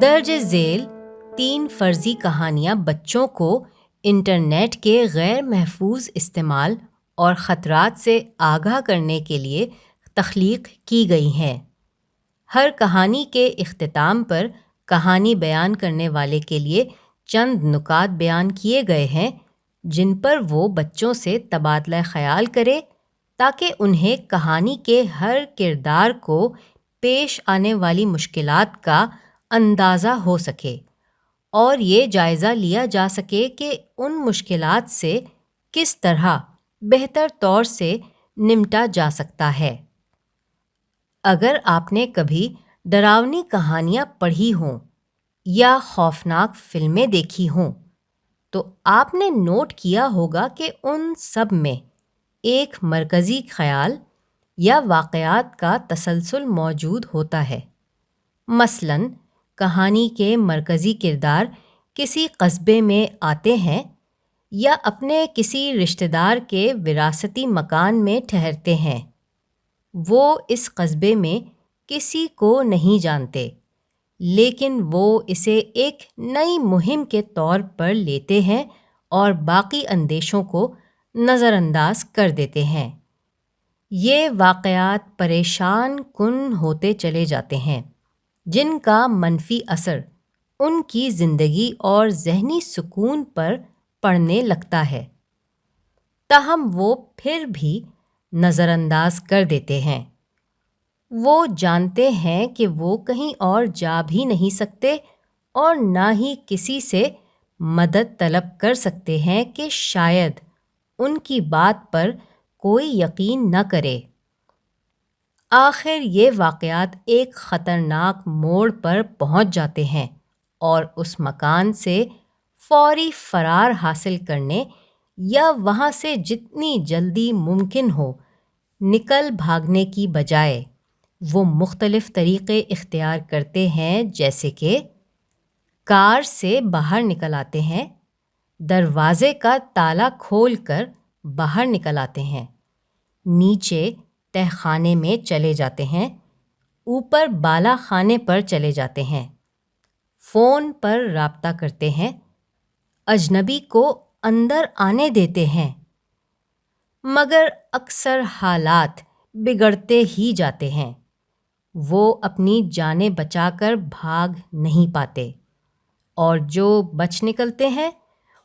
درج ذیل 3 فرضی کہانیاں بچوں کو انٹرنیٹ کے غیر محفوظ استعمال اور خطرات سے آگاہ کرنے کے لیے تخلیق کی گئی ہیں۔ ہر کہانی کے اختتام پر کہانی بیان کرنے والے کے لیے چند نکات بیان کیے گئے ہیں جن پر وہ بچوں سے تبادلہ خیال کرے تاکہ انہیں کہانی کے ہر کردار کو پیش آنے والی مشکلات کا اندازہ ہو سکے اور یہ جائزہ لیا جا سکے کہ ان مشکلات سے کس طرح بہتر طور سے نمٹا جا سکتا ہے۔ اگر آپ نے کبھی ڈراؤنی کہانیاں پڑھی ہوں یا خوفناک فلمیں دیکھی ہوں تو آپ نے نوٹ کیا ہوگا کہ ان سب میں ایک مرکزی خیال یا واقعات کا تسلسل موجود ہوتا ہے۔ مثلاً کہانی کے مرکزی کردار کسی قصبے میں آتے ہیں یا اپنے کسی رشتہ دار کے وراثتی مکان میں ٹھہرتے ہیں۔ وہ اس قصبے میں کسی کو نہیں جانتے، لیکن وہ اسے ایک نئی مہم کے طور پر لیتے ہیں اور باقی اندیشوں کو نظر انداز کر دیتے ہیں۔ یہ واقعات پریشان کن ہوتے چلے جاتے ہیں جن کا منفی اثر ان کی زندگی اور ذہنی سکون پر پڑنے لگتا ہے، تاہم وہ پھر بھی نظر انداز کر دیتے ہیں۔ وہ جانتے ہیں کہ وہ کہیں اور جا بھی نہیں سکتے اور نہ ہی کسی سے مدد طلب کر سکتے ہیں کہ شاید ان کی بات پر کوئی یقین نہ کرے۔ آخر یہ واقعات ایک خطرناک موڑ پر پہنچ جاتے ہیں اور اس مکان سے فوری فرار حاصل کرنے یا وہاں سے جتنی جلدی ممکن ہو نکل بھاگنے کی بجائے وہ مختلف طریقے اختیار کرتے ہیں، جیسے کہ کار سے باہر نکل آتے ہیں، دروازے کا تالا کھول کر باہر نکل آتے ہیں، نیچے تہ خانے میں چلے جاتے ہیں، اوپر بالا خانے پر چلے جاتے ہیں، فون پر رابطہ کرتے ہیں، اجنبی کو اندر آنے دیتے ہیں۔ مگر اکثر حالات بگڑتے ہی جاتے ہیں۔ وہ اپنی جانیں بچا کر بھاگ نہیں پاتے اور جو بچ نکلتے ہیں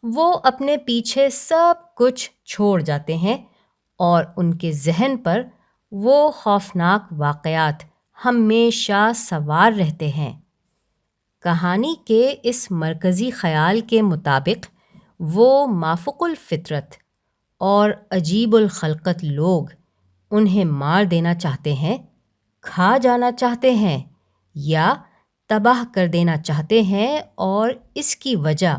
وہ اپنے پیچھے سب کچھ چھوڑ جاتے ہیں اور ان کے ذہن پر وہ خوفناک واقعات ہمیشہ سوار رہتے ہیں۔ کہانی کے اس مرکزی خیال کے مطابق وہ مافوق الفطرت اور عجیب الخلقت لوگ انہیں مار دینا چاہتے ہیں، کھا جانا چاہتے ہیں یا تباہ کر دینا چاہتے ہیں، اور اس کی وجہ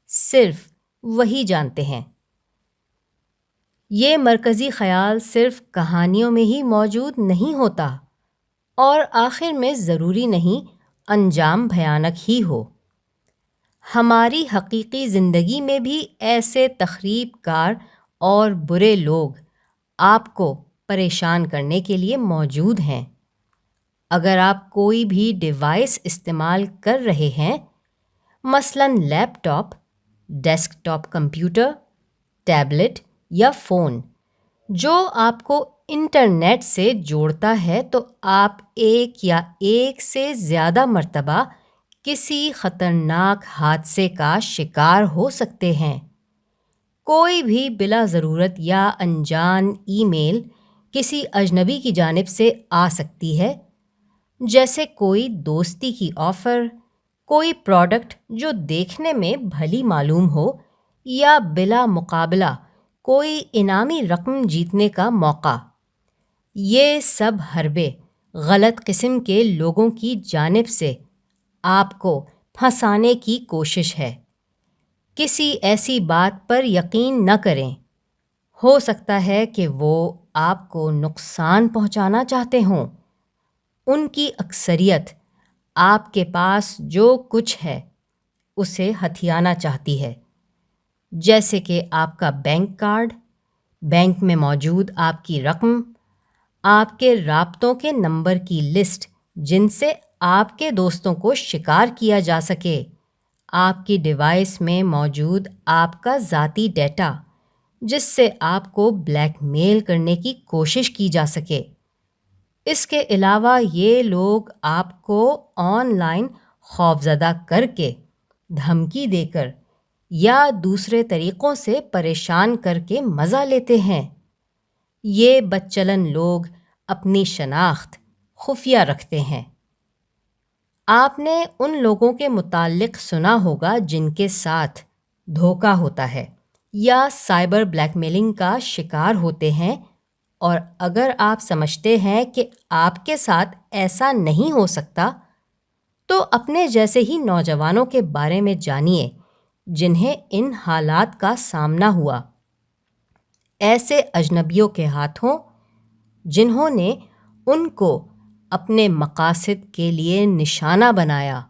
صرف وہی جانتے ہیں۔ یہ مرکزی خیال صرف کہانیوں میں ہی موجود نہیں ہوتا اور آخر میں ضروری نہیں انجام بھیانک ہی ہو۔ ہماری حقیقی زندگی میں بھی ایسے تخریب کار اور برے لوگ آپ کو پریشان کرنے کے لیے موجود ہیں۔ اگر آپ کوئی بھی ڈیوائس استعمال کر رہے ہیں، مثلاً laptop, desktop computer, tablet یا فون، جو آپ کو انٹرنیٹ سے جوڑتا ہے، تو آپ ایک یا ایک سے زیادہ مرتبہ کسی خطرناک حادثے کا شکار ہو سکتے ہیں۔ کوئی بھی بلا ضرورت یا انجان ای میل کسی اجنبی کی جانب سے آ سکتی ہے، جیسے کوئی دوستی کی آفر، کوئی پروڈکٹ جو دیکھنے میں بھلی معلوم ہو، یا بلا مقابلہ کوئی انعامی رقم جیتنے کا موقع۔ یہ سب حربے غلط قسم کے لوگوں کی جانب سے آپ کو پھنسانے کی کوشش ہے۔ کسی ایسی بات پر یقین نہ کریں۔ ہو سکتا ہے کہ وہ آپ کو نقصان پہنچانا چاہتے ہوں۔ ان کی اکثریت آپ کے پاس جو کچھ ہے اسے ہتھیانا چاہتی ہے، جیسے کہ آپ کا بینک کارڈ، بینک میں موجود آپ کی رقم، آپ کے رابطوں کے نمبر کی لسٹ جن سے آپ کے دوستوں کو شکار کیا جا سکے۔ آپ کی ڈیوائس میں موجود آپ کا ذاتی ڈیٹا جس سے آپ کو بلیک میل کرنے کی کوشش کی جا سکے۔ اس کے علاوہ یہ لوگ آپ کو آن لائن خوفزدہ کر کے، دھمکی دے کر یا دوسرے طریقوں سے پریشان کر کے مزہ لیتے ہیں۔ یہ بدچلن لوگ اپنی شناخت خفیہ رکھتے ہیں۔ آپ نے ان لوگوں کے متعلق سنا ہوگا جن کے ساتھ دھوکہ ہوتا ہے یا سائبر بلیک میلنگ کا شکار ہوتے ہیں، اور اگر آپ سمجھتے ہیں کہ آپ کے ساتھ ایسا نہیں ہو سکتا تو اپنے جیسے ہی نوجوانوں کے بارے میں جانیے جنہیں ان حالات کا سامنا ہوا، ایسے اجنبیوں کے ہاتھوں جنہوں نے ان کو اپنے مقاصد کے لیے نشانہ بنایا۔